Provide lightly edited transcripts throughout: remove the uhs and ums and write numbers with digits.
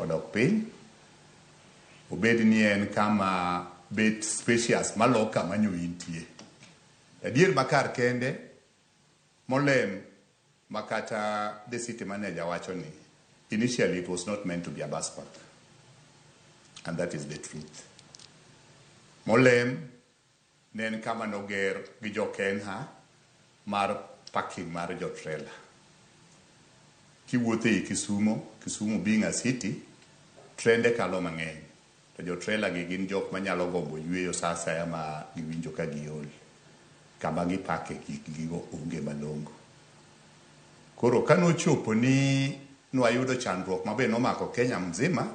odok piny. Obed ni en kama bet spacious maloka manyo intie. Adier makar kende, Mowlem makata the city manager wacho ni, initially it was not meant to be a bus park. And that is the truth. Mowlem nen kama noger gi jo KENHA mar parking mar jo trela. Kiwuothe i Kisumu being a city, trende kalo mang'eny. To jo trela gi gin jok manyalo gombo yweyo sa asaya ma giwinjo ka giol. Kama gipake gigo onge malongo. Koro kano chopo ni nwayudo chandruok mabe nomako Kenya mzima,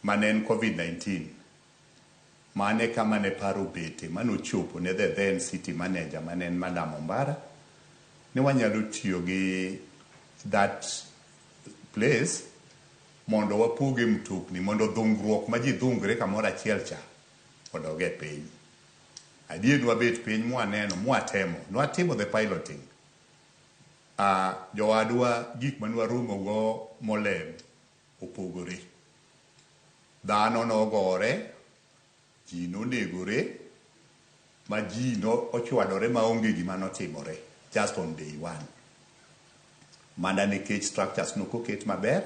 manen COVID-19. Mane kama ne paro bete, mano chopo ne the then city manager manen Madam Ombara, ne wanyalo tiyo gi that place mondo wapoge mtokni, mondo dhungruok ma ji dhungre kamoro achiel cha odoge piny. Adier nwabet piny mwaneno, nwatimo the piloting. Jowadwa gik manwaromo go Mowlem opogore. Dhano nogore, ji nonegore, ma ji no ochwadore maonge gima notimore just on day one. Mana nikech structures nokoket maber,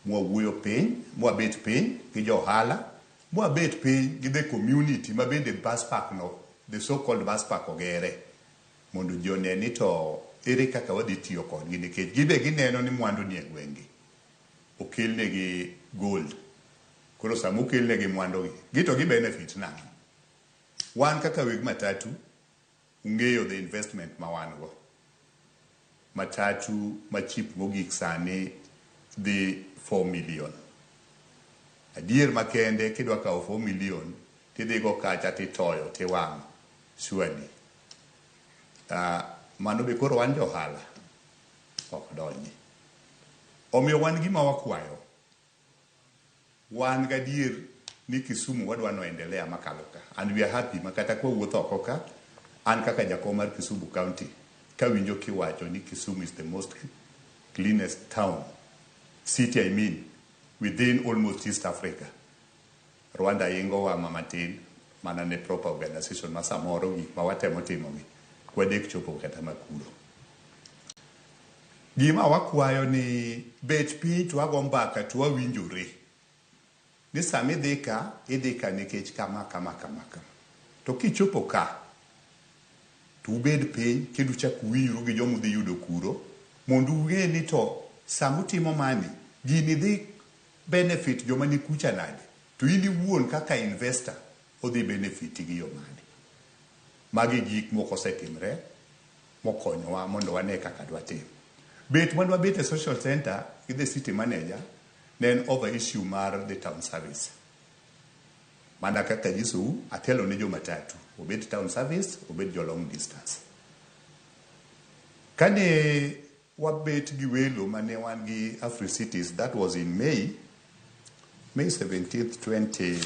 mwawuoyo piny, mwabet piny gi johala, mwabet piny gi the community ma bende bus park no, the so-called bus park ogere, mondo ji oneni to ere kaka wadhi tiyo kodgi nikech gibe gineno ni mwandu ni e gwenge. Okelnegi gold. Koro sama okelnegi mwandu gito gi benefit nang'o. Wan kaka weg matatu ung'eyo the investment ma wan go. Matatu ma cheap mogik sani dhi 4 million. Adier makende kidwa kawo 4 million tidhi go kacha titoyo tiwang'o surely. Mano be koro wan johala ok donji. Omiyo wan gima wakwayo. Wan gadier ni Kisumu wadwa noendelea makalo ka. And we are happy makata kwa wuotho oko ka, an kaka jakom mar Kisumu County, kawinjo kiwacho ni Kisumu is the most cleanest town, city I mean, within almost East Africa. Rwanda ingo wa mamatin, mana ne proper organization ma samoro gik ma watemo timogi. Kwadek chopo kata makuro. Gima wakwayo ni bet pi to wago mbaka to wawinjore. Ni sami idhika nikech kama. To kichopo ka, to ubed piny kendo chak uwinjru gi jomo dhi yudo kuro, mondo ung'e ni to samutimo mani, gini dhi benefit joma ni kucha nade. To in iwuon kaka investor odhi benefit gi yo mane. Magi gik moko osetimre mokonyowa mondo wane kaka dwatim. Bet when we bet a social center with the city manager, then over issue mar the town service. Mana kaka jisu atelo ne jo matatu, obet town service, obet jo long distance. Kane wabet giwelo mane wan gi Afri Cities, that was in May 17th, 20.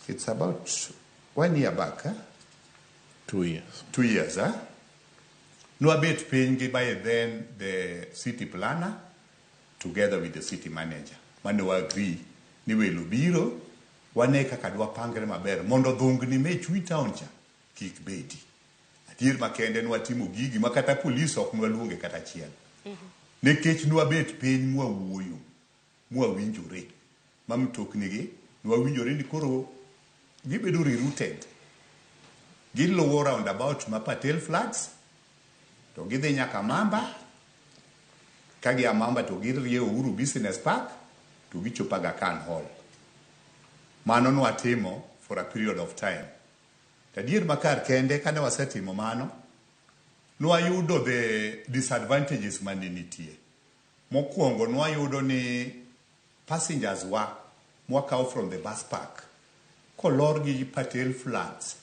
It's about 1 year back. 2 years. 2 years, huh? No abet paying by then the city planner together with the city manager. Mano agree ni welo biro wane kaka dwa pangre maber mondo dhungni me chui town cha kik beti. Adier makende nwatimo gigi makata police ok nwaluonge kata chiel. Nekech nwabet piny mwawuoyo, mwawinjore. Mamtoknigi nwawinjore ni koro gibedo rerouted. Giluwo roundabout ma Patel Flats, to gidhi nyaka Mamba, kagi a Mamba to girie Uhuru Business Park, to gichopo Aga Khan Hall. Mano nwatimo for a period of time. Tadier makar kende kane wasetimo mano, nwayudo the disadvantages mane nitie. Mokwongo nwayudo ni passengers mwakaw from the bus park, kolor gi Patel Flats,